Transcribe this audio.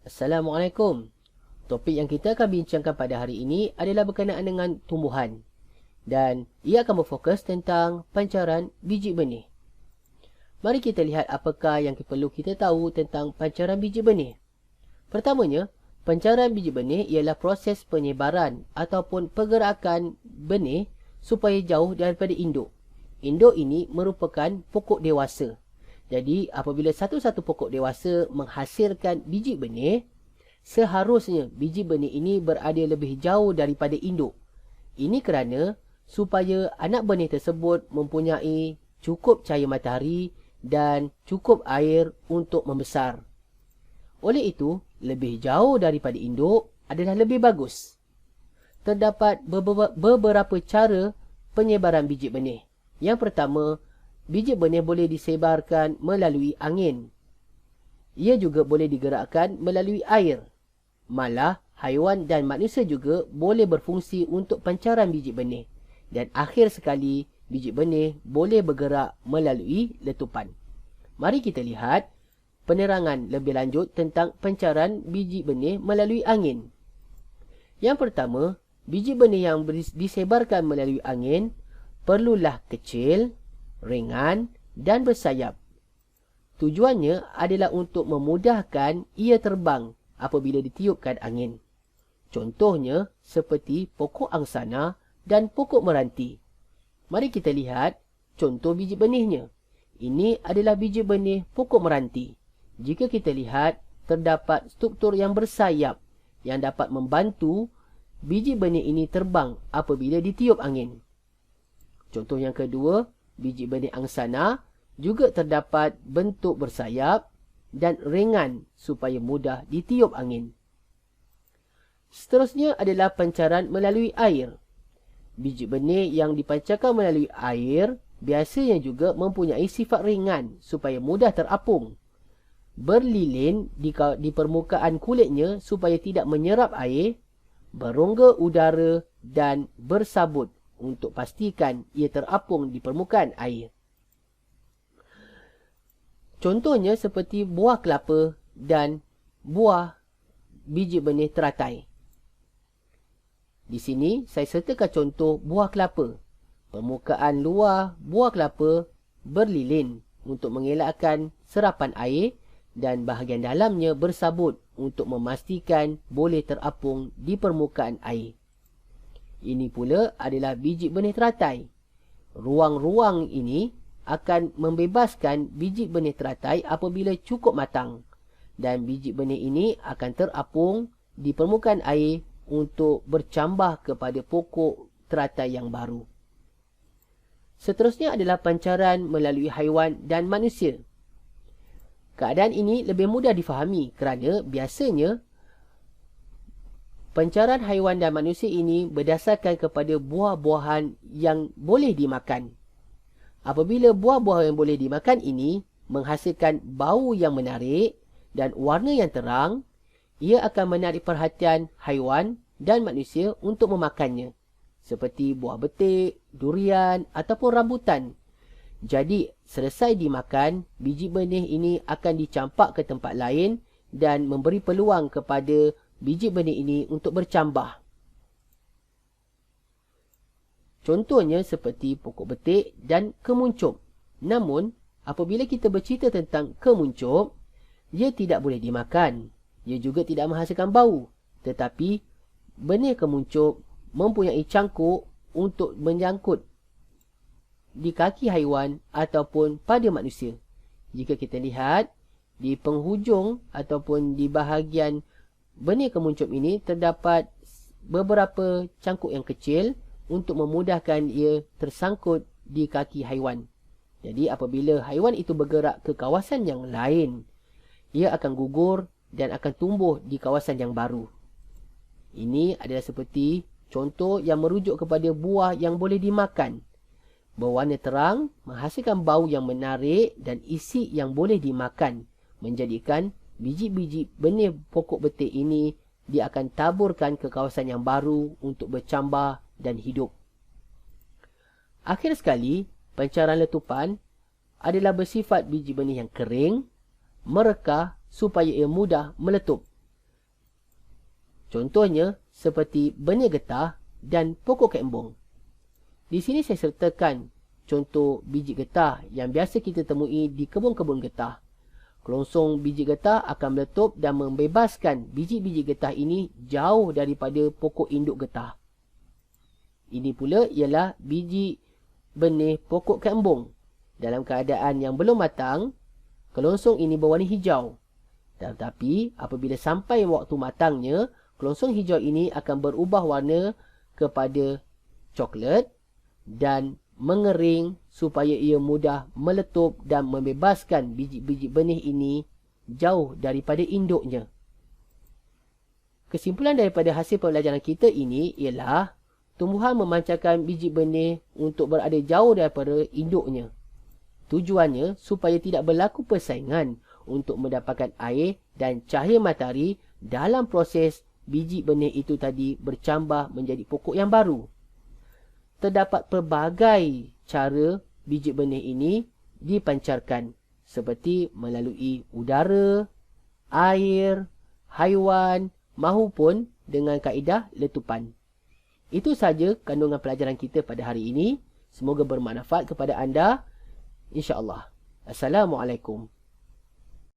Assalamualaikum. Topik yang kita akan bincangkan pada hari ini adalah berkenaan dengan tumbuhan. Dan ia akan berfokus tentang pancaran biji benih. Mari kita lihat apakah yang perlu kita tahu tentang pancaran biji benih. Pertamanya, pancaran biji benih ialah proses penyebaran ataupun pergerakan benih supaya jauh daripada induk. Induk ini merupakan pokok dewasa. Jadi, apabila satu-satu pokok dewasa menghasilkan biji benih, seharusnya biji benih ini berada lebih jauh daripada induk. Ini kerana supaya anak benih tersebut mempunyai cukup cahaya matahari dan cukup air untuk membesar. Oleh itu, lebih jauh daripada induk adalah lebih bagus. Terdapat beberapa cara penyebaran biji benih. Yang pertama, biji benih boleh disebarkan melalui angin. Ia juga boleh digerakkan melalui air. Malah, haiwan dan manusia juga boleh berfungsi untuk pancaran biji benih. Dan akhir sekali, biji benih boleh bergerak melalui letupan. Mari kita lihat penerangan lebih lanjut tentang pancaran biji benih melalui angin. Yang pertama, biji benih yang disebarkan melalui angin perlulah kecil, ringan dan bersayap. Tujuannya adalah untuk memudahkan ia terbang apabila ditiupkan angin. Contohnya seperti pokok angsana dan pokok meranti. Mari kita lihat contoh biji benihnya. Ini adalah biji benih pokok meranti. Jika kita lihat, terdapat struktur yang bersayap yang dapat membantu biji benih ini terbang apabila ditiup angin. Contoh yang kedua, biji benih angsana juga terdapat bentuk bersayap dan ringan supaya mudah ditiup angin. Seterusnya adalah pancaran melalui air. Biji benih yang dipancarkan melalui air biasanya juga mempunyai sifat ringan supaya mudah terapung. Berlilin di permukaan kulitnya supaya tidak menyerap air, berongga udara dan bersabut untuk pastikan ia terapung di permukaan air. Contohnya seperti buah kelapa dan buah biji benih teratai. Di sini saya sertakan contoh buah kelapa. Permukaan luar buah kelapa berlilin untuk mengelakkan serapan air dan bahagian dalamnya bersabut untuk memastikan boleh terapung di permukaan air. Ini pula adalah biji benih teratai. Ruang-ruang ini akan membebaskan biji benih teratai apabila cukup matang. Dan biji benih ini akan terapung di permukaan air untuk bercambah kepada pokok teratai yang baru. Seterusnya adalah pancaran melalui haiwan dan manusia. Keadaan ini lebih mudah difahami kerana biasanya pancaran haiwan dan manusia ini berdasarkan kepada buah-buahan yang boleh dimakan. Apabila buah-buahan yang boleh dimakan ini menghasilkan bau yang menarik dan warna yang terang, ia akan menarik perhatian haiwan dan manusia untuk memakannya. Seperti buah betik, durian ataupun rambutan. Jadi, selesai dimakan, biji benih ini akan dicampak ke tempat lain dan memberi peluang kepada biji benih ini untuk bercambah. Contohnya seperti pokok betik dan kemuncup. Namun, apabila kita bercerita tentang kemuncup, ia tidak boleh dimakan. Ia juga tidak menghasilkan bau. Tetapi, benih kemuncup mempunyai cangkuk untuk menyangkut di kaki haiwan ataupun pada manusia. Jika kita lihat, di penghujung ataupun di bahagian benih kemuncup ini terdapat beberapa cangkuk yang kecil untuk memudahkan ia tersangkut di kaki haiwan. Jadi apabila haiwan itu bergerak ke kawasan yang lain, ia akan gugur dan akan tumbuh di kawasan yang baru. Ini adalah seperti contoh yang merujuk kepada buah yang boleh dimakan. Berwarna terang, menghasilkan bau yang menarik dan isi yang boleh dimakan, menjadikan biji-biji benih pokok betik ini dia akan taburkan ke kawasan yang baru untuk bercambah dan hidup. Akhir sekali, pancaran letupan adalah bersifat biji benih yang kering, merekah supaya ia mudah meletup. Contohnya seperti benih getah dan pokok kembung. Di sini saya sertakan contoh biji getah yang biasa kita temui di kebun-kebun getah. Kelongsong biji getah akan meletup dan membebaskan biji-biji getah ini jauh daripada pokok induk getah. Ini pula ialah biji benih pokok kembung. Dalam keadaan yang belum matang, kelongsong ini berwarna hijau. Tetapi apabila sampai waktu matangnya, kelongsong hijau ini akan berubah warna kepada coklat dan mengering supaya ia mudah meletup dan membebaskan biji-biji benih ini jauh daripada induknya. Kesimpulan daripada hasil pembelajaran kita ini ialah tumbuhan memancarkan biji benih untuk berada jauh daripada induknya. Tujuannya supaya tidak berlaku persaingan untuk mendapatkan air dan cahaya matahari dalam proses biji benih itu tadi bercambah menjadi pokok yang baru. Terdapat pelbagai cara biji benih ini dipancarkan seperti melalui udara, air, haiwan mahupun dengan kaedah letupan. Itu saja kandungan pelajaran kita pada hari ini. Semoga bermanfaat kepada anda. InsyaAllah. Assalamualaikum.